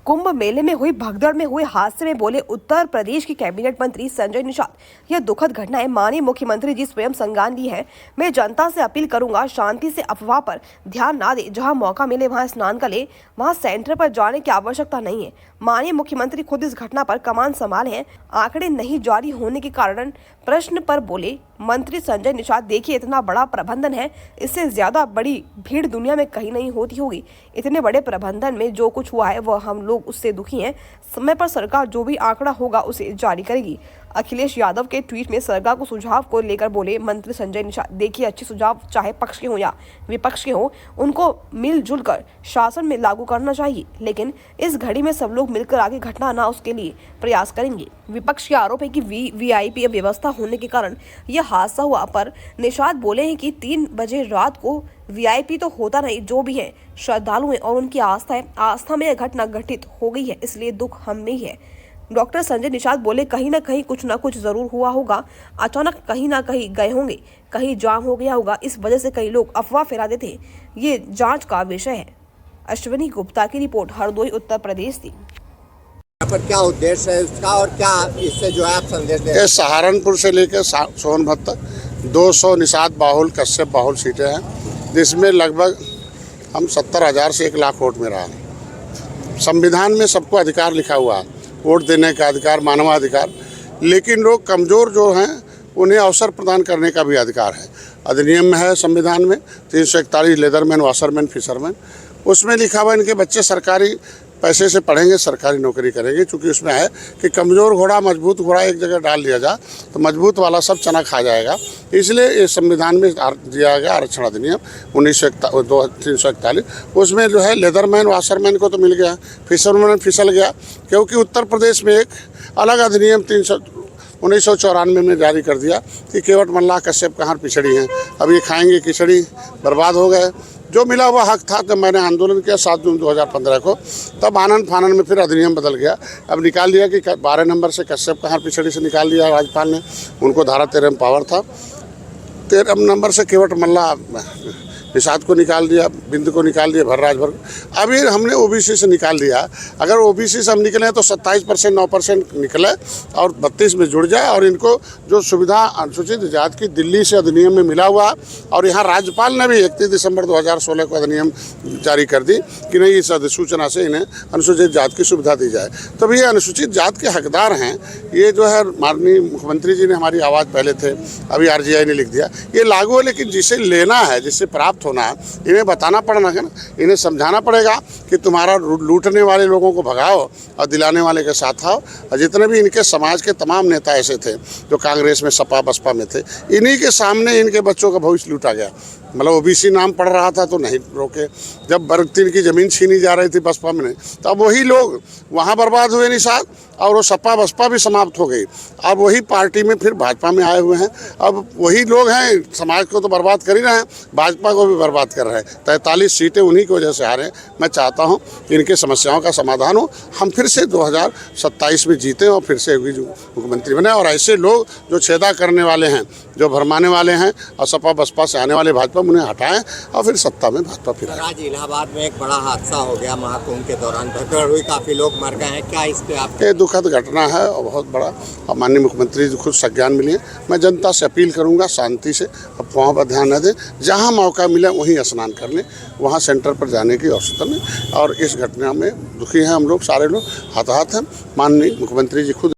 कुंभ मेले में हुई भगदड़ में हुए हादसे में बोले उत्तर प्रदेश के कैबिनेट मंत्री संजय निषाद, यह दुखद घटना है। माननीय मुख्यमंत्री जी स्वयं संज्ञान ली है। मैं जनता से अपील करूंगा, शांति से अफवाह पर ध्यान ना दे। जहां मौका मिले वहां स्नान कर ले, वहां सेंटर पर जाने की आवश्यकता नहीं है। माननीय मुख्यमंत्री खुद इस घटना पर कमान संभाले हैं। आंकड़े नहीं जारी होने के कारण प्रश्न पर बोले मंत्री संजय निषाद, देखिए इतना बड़ा प्रबंधन है, इससे ज्यादा बड़ी भीड़ दुनिया में कहीं नहीं होती होगी। इतने बड़े प्रबंधन में जो कुछ हुआ है वह हम लोग उससे दुखी हैं। समय पर सरकार जो भी आंकड़ा होगा उसे जारी करेगी। अखिलेश यादव के ट्वीट में सरकार को सुझाव को लेकर बोले मंत्री संजय निषाद, देखिए अच्छे सुझाव चाहे पक्ष के हो या विपक्ष के हो, उनको मिलजुल कर शासन में लागू करना चाहिए, लेकिन इस घड़ी में सब लोग मिलकर आगे घटना ना उसके लिए प्रयास करेंगे। विपक्ष के आरोप है कि वीआईपी व्यवस्था होने के कारण यह हादसा हुआ, पर निषाद बोले हैं कि 3 बजे रात को वीआईपी तो होता नहीं, जो भी है श्रद्धालु हैं और उनकी आस्था है, आस्था में यह घटना घटित हो गई है, इसलिए दुख हम में ही है। डॉक्टर संजय निषाद बोले कहीं ना कहीं कुछ ना कुछ जरूर हुआ होगा, अचानक कहीं ना कहीं गए होंगे, कहीं जाम हो गया होगा, इस वजह से कई लोग अफवाह फैला देते हैं। ये जांच का विषय है। अश्विनी गुप्ता की रिपोर्ट, हरदोई उत्तर प्रदेश थी। यहाँ पर क्या उद्देश्य है उसका और क्या इससे जो है आप संदेश दें? ये सहारनपुर से लेकर सोनभद्र तक 200 निषाद बाहुल कश्यप बाहुल सीटें हैं, जिसमें लगभग हम 70,000 से 1 लाख वोट में रहा है। संविधान में सबको अधिकार लिखा हुआ है, वोट देने का अधिकार, मानवाधिकार, लेकिन लोग कमज़ोर जो हैं उन्हें अवसर प्रदान करने का भी अधिकार है। अधिनियम में है संविधान में 341 लेदरमैन, वाशरमैन, फिशरमैन, उसमें लिखा हुआ इनके बच्चे सरकारी पैसे से पढ़ेंगे, सरकारी नौकरी करेंगे। चूँकि उसमें है कि कमज़ोर घोड़ा मजबूत घोड़ा एक जगह डाल दिया जाए तो मजबूत वाला सब चना खा जाएगा, इसलिए ये संविधान में दिया गया आरक्षण अधिनियम 341, उसमें जो है लेदरमैन वाशरमैन को तो मिल गया, फिशरमैन फिसल गया, क्योंकि उत्तर प्रदेश में एक अलग अधिनियम 1994 में जारी कर दिया कि केवट मल्लाह कश्यप कहाँ पिछड़ी हैं, अब ये खाएंगे खिचड़ी, बर्बाद हो गए। जो मिला हुआ हक था, जब मैंने आंदोलन किया 7 जून 2015 को, तब आनंद फानन में फिर अधिनियम बदल गया। अब निकाल दिया कि 12 नंबर से कश्यप कहाँ पिछड़ी से निकाल दिया राज्यपाल ने, उनको धारा 13 में पावर था। 13 नंबर से केवट मल्लाह निषाद को निकाल दिया, बिंद को निकाल दिया, भरराज भर। अभी हमने ओबीसी से निकाल दिया। अगर ओबीसी से हम निकले तो 27% 9% निकले और 32 में जुड़ जाए, और इनको जो सुविधा अनुसूचित जाति की दिल्ली से अधिनियम में मिला हुआ, और यहाँ राज्यपाल ने भी 31 दिसंबर 2016 को अधिनियम जारी कर दी कि नहीं, इस अधिसूचना से इन्हें अनुसूचित जाति की सुविधा दी जाए। तो भी ये अनुसूचित जाति के हकदार हैं। ये जो है माननीय मुख्यमंत्री जी ने हमारी आवाज़ पहले थे, अभी आरजीआई ने लिख दिया, ये लागू है, लेकिन जिसे लेना है, जिससे प्राप्त होना है, इन्हें बताना पड़ना है ना, इन्हें समझाना पड़ेगा कि तुम्हारा लूटने वाले लोगों को भगाओ और दिलाने वाले के साथ आओ। और जितने भी इनके समाज के तमाम नेता ऐसे थे जो कांग्रेस में, सपा बसपा में थे, इन्हीं के सामने इनके बच्चों का भविष्य लूटा गया। मतलब ओबीसी नाम पढ़ रहा था तो नहीं रोके, जब वर्ग 3 की ज़मीन छीनी जा रही थी बसपा में, तो अब वही लोग वहाँ बर्बाद हुए निषाद, और वो सपा बसपा भी समाप्त हो गई। अब वही पार्टी में फिर भाजपा में आए हुए हैं। अब वही लोग हैं, समाज को तो बर्बाद कर ही रहे हैं, भाजपा को भी बर्बाद कर रहे हैं। 43 सीटें उन्हीं की वजह से हारे हैं। मैं चाहता हूँ कि इनकी समस्याओं का समाधान हो, हम फिर से 2027 में जीतें और फिर से मुख्यमंत्री बने। और ऐसे लोग जो छेदा करने वाले हैं, जो भरमाने वाले हैं, और सपा बसपा से आने वाले भाजपा, उन्हें हटाएं और फिर सत्ता में भाजपा फिर। आज इलाहाबाद में एक बड़ा हादसा हो गया महाकुंभ के दौरान, भगदड़ हुई, काफ़ी लोग मर गए हैं, क्या इस पे आप? दुखद घटना है और बहुत बड़ा, और माननीय मुख्यमंत्री जी खुद संज्ञान मिली है। मैं जनता से अपील करूंगा, शांति से अफवाहों पर ध्यान न दें, जहां मौका मिले वहीं स्नान कर लें, वहां सेंटर पर जाने की आवश्यकता नहीं। और इस घटना में दुखी हैं हम लोग, सारे लोग हताहत हैं। माननीय मुख्यमंत्री जी खुद